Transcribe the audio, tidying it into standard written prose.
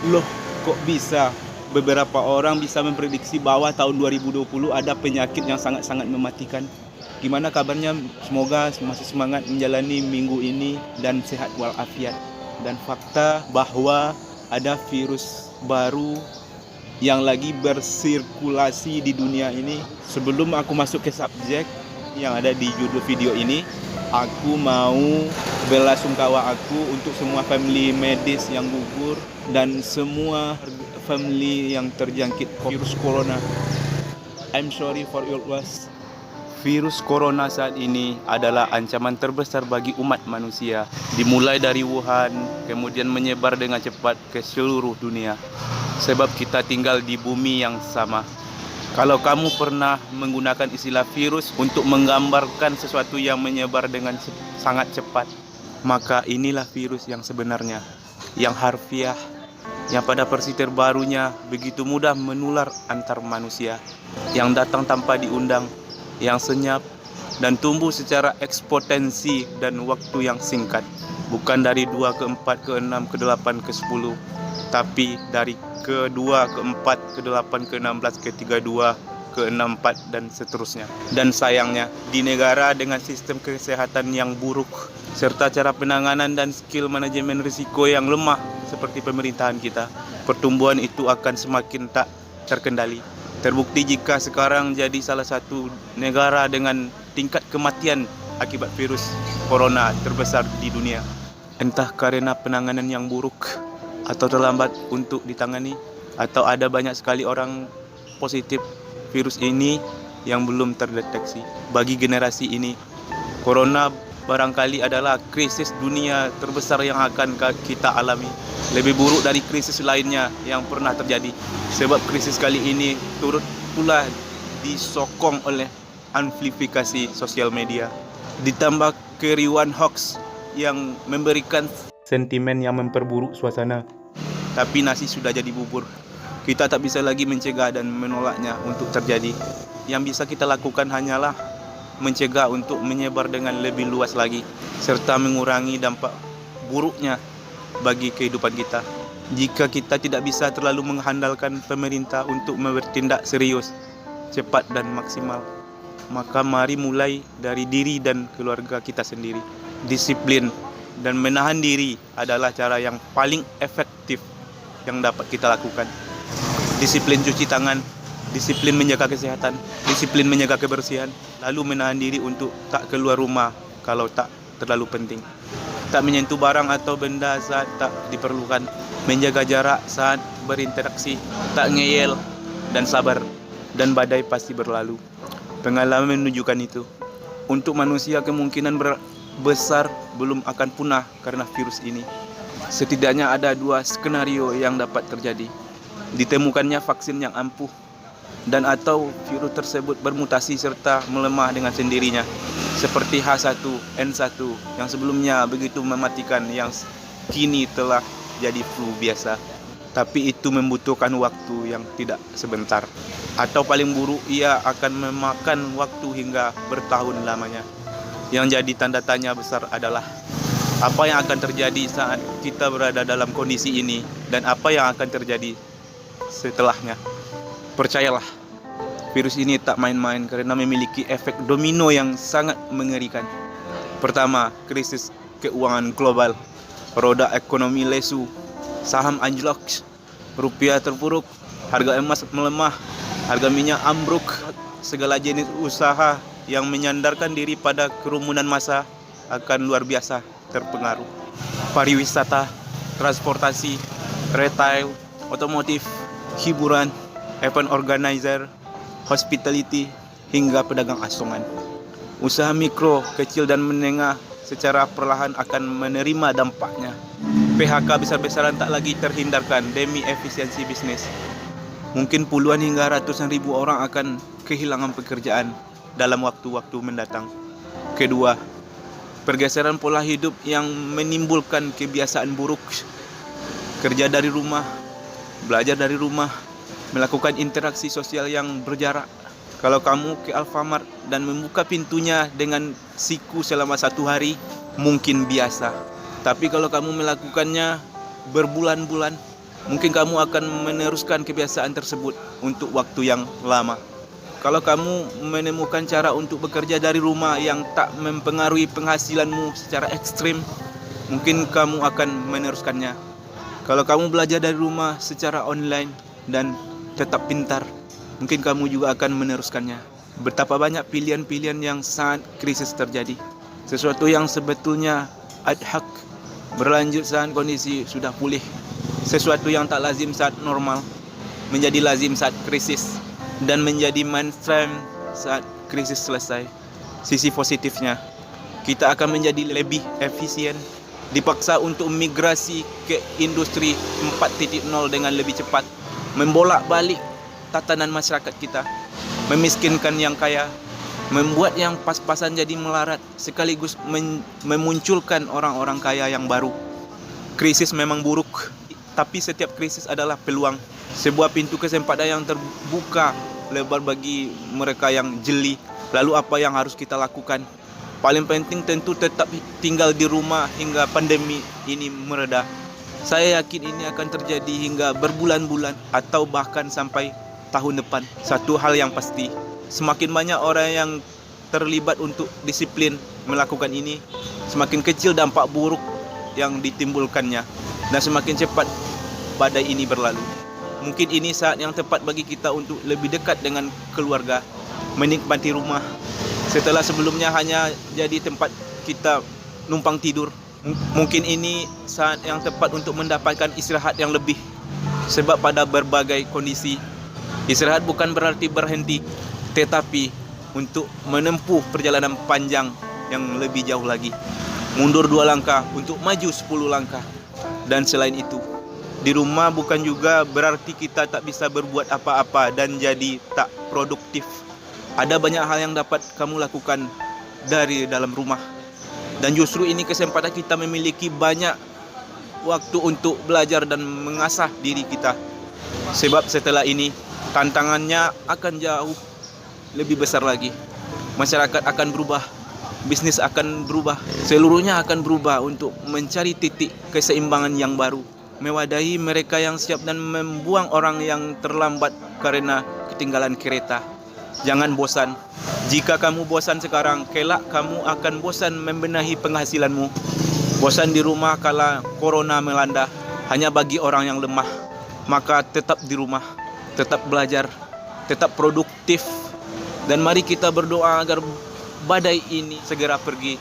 Loh, kok bisa? Beberapa orang bisa memprediksi bahwa tahun 2020 ada penyakit yang sangat-sangat mematikan. Gimana kabarnya? Semoga masih semangat menjalani minggu ini dan sehat walafiat. Dan fakta bahwa ada virus baru yang lagi bersirkulasi di dunia ini. Sebelum aku masuk ke subjek yang ada di judul video ini, aku mau belasungkawa aku untuk semua family medis yang gugur dan semua family yang terjangkit virus corona. I'm sorry for your loss. Virus corona saat ini adalah ancaman terbesar bagi umat manusia. Dimulai dari Wuhan, kemudian menyebar dengan cepat ke seluruh dunia. Sebab kita tinggal di bumi yang sama. Kalau kamu pernah menggunakan istilah virus untuk menggambarkan sesuatu yang menyebar dengan sangat cepat, maka inilah virus yang sebenarnya, yang harfiah, yang pada versi terbarunya begitu mudah menular antar manusia, yang datang tanpa diundang, yang senyap dan tumbuh secara eksponensi dan waktu yang singkat. Bukan dari 2 ke 4 ke 6 ke 8 ke 10, tapi dari ke 2 ke 4 ke 8 ke 16 ke 32 ke 64 dan seterusnya. Dan sayangnya di negara dengan sistem kesehatan yang buruk serta cara penanganan dan skill manajemen risiko yang lemah seperti pemerintahan kita, pertumbuhan itu akan semakin tak terkendali. Terbukti jika sekarang jadi salah satu negara dengan tingkat kematian akibat virus corona terbesar di dunia. Entah karena penanganan yang buruk atau terlambat untuk ditangani, atau ada banyak sekali orang positif virus ini yang belum terdeteksi. Bagi generasi ini, corona barangkali adalah krisis dunia terbesar yang akan kita alami. Lebih buruk dari krisis lainnya yang pernah terjadi. Sebab krisis kali ini turut pula disokong oleh amplifikasi sosial media. Ditambah keriuhan hoax yang memberikan sentimen yang memperburuk suasana. Tapi nasi sudah jadi bubur. Kita tak bisa lagi mencegah dan menolaknya untuk terjadi. Yang bisa kita lakukan hanyalah mencegah untuk menyebar dengan lebih luas lagi, serta mengurangi dampak buruknya bagi kehidupan kita. Jika kita tidak bisa terlalu mengandalkan pemerintah untuk bertindak serius, cepat dan maksimal, maka mari mulai dari diri dan keluarga kita sendiri. Disiplin dan menahan diri adalah cara yang paling efektif yang dapat kita lakukan. Disiplin cuci tangan, disiplin menjaga kesehatan, disiplin menjaga kebersihan, lalu menahan diri untuk tak keluar rumah kalau tak terlalu penting. Tak menyentuh barang atau benda saat tak diperlukan, menjaga jarak saat berinteraksi, tak ngeyel dan sabar, dan badai pasti berlalu. Pengalaman menunjukkan itu. Untuk manusia kemungkinan besar belum akan punah karena virus ini. Setidaknya ada 2 skenario yang dapat terjadi. Ditemukannya vaksin yang ampuh, dan atau virus tersebut bermutasi serta melemah dengan sendirinya, seperti H1N1 yang sebelumnya begitu mematikan, yang kini telah jadi flu biasa. Tapi itu membutuhkan waktu yang tidak sebentar, atau paling buruk ia akan memakan waktu hingga bertahun lamanya. Yang jadi tanda tanya besar adalah apa yang akan terjadi saat kita berada dalam kondisi ini, dan apa yang akan terjadi setelahnya. Percayalah, virus ini tak main-main karena memiliki efek domino yang sangat mengerikan. Pertama, krisis keuangan global. Roda ekonomi lesu, saham anjlok, rupiah terpuruk, harga emas melemah, harga minyak ambruk, segala jenis usaha yang menyandarkan diri pada kerumunan massa akan luar biasa terpengaruh. Pariwisata, transportasi, retail, otomotif, hiburan, event organizer, hospitality, hingga pedagang asongan. Usaha mikro, kecil dan menengah secara perlahan akan menerima dampaknya. PHK besar-besaran tak lagi terhindarkan demi efisiensi bisnis. Mungkin puluhan hingga ratusan ribu orang akan kehilangan pekerjaan dalam waktu-waktu mendatang. Kedua, pergeseran pola hidup yang menimbulkan kebiasaan buruk. Kerja dari rumah, belajar dari rumah, melakukan interaksi sosial yang berjarak. Kalau kamu ke Alfamart dan membuka pintunya dengan siku selama 1 hari, mungkin biasa. Tapi kalau kamu melakukannya berbulan-bulan, mungkin kamu akan meneruskan kebiasaan tersebut untuk waktu yang lama. Kalau kamu menemukan cara untuk bekerja dari rumah yang tak mempengaruhi penghasilanmu secara ekstrim, mungkin kamu akan meneruskannya. Kalau kamu belajar dari rumah secara online dan tetap pintar, mungkin kamu juga akan meneruskannya. Betapa banyak pilihan-pilihan yang saat krisis terjadi. Sesuatu yang sebetulnya ad hoc berlanjut saat kondisi sudah pulih. Sesuatu yang tak lazim saat normal menjadi lazim saat krisis, dan menjadi mainstream saat krisis selesai. Sisi positifnya, kita akan menjadi lebih efisien, dipaksa untuk migrasi ke industri 4.0 dengan lebih cepat, membolak-balik tatanan masyarakat kita, memiskinkan yang kaya, membuat yang pas-pasan jadi melarat, sekaligus memunculkan orang-orang kaya yang baru. Krisis memang buruk, tapi setiap krisis adalah peluang, sebuah pintu kesempatan yang terbuka lebar bagi mereka yang jeli. Lalu apa yang harus kita lakukan? Paling penting tentu tetap tinggal di rumah hingga pandemi ini mereda. Saya yakin ini akan terjadi hingga berbulan-bulan atau bahkan sampai tahun depan. Satu hal yang pasti, semakin banyak orang yang terlibat untuk disiplin melakukan ini, semakin kecil dampak buruk yang ditimbulkannya, dan semakin cepat badai ini berlalu. Mungkin ini saat yang tepat bagi kita untuk lebih dekat dengan keluarga, menikmati rumah setelah sebelumnya hanya jadi tempat kita numpang tidur. Mungkin ini saat yang tepat untuk mendapatkan istirahat yang lebih, sebab pada berbagai kondisi, istirahat bukan berarti berhenti, tetapi untuk menempuh perjalanan panjang yang lebih jauh lagi. Mundur 2 langkah untuk maju 10 langkah. Dan selain itu, di rumah bukan juga berarti kita tak bisa berbuat apa-apa dan jadi tak produktif. Ada banyak hal yang dapat kamu lakukan dari dalam rumah. Dan justru ini kesempatan kita memiliki banyak waktu untuk belajar dan mengasah diri kita. Sebab setelah ini, tantangannya akan jauh lebih besar lagi. Masyarakat akan berubah, bisnis akan berubah, seluruhnya akan berubah untuk mencari titik keseimbangan yang baru, mewadahi mereka yang siap dan membuang orang yang terlambat karena ketinggalan kereta. Jangan bosan. Jika kamu bosan sekarang, kelak kamu akan bosan membenahi penghasilanmu. Bosan di rumah kala corona melanda hanya bagi orang yang lemah. Maka tetap di rumah, tetap belajar, tetap produktif. Dan mari kita berdoa agar badai ini segera pergi.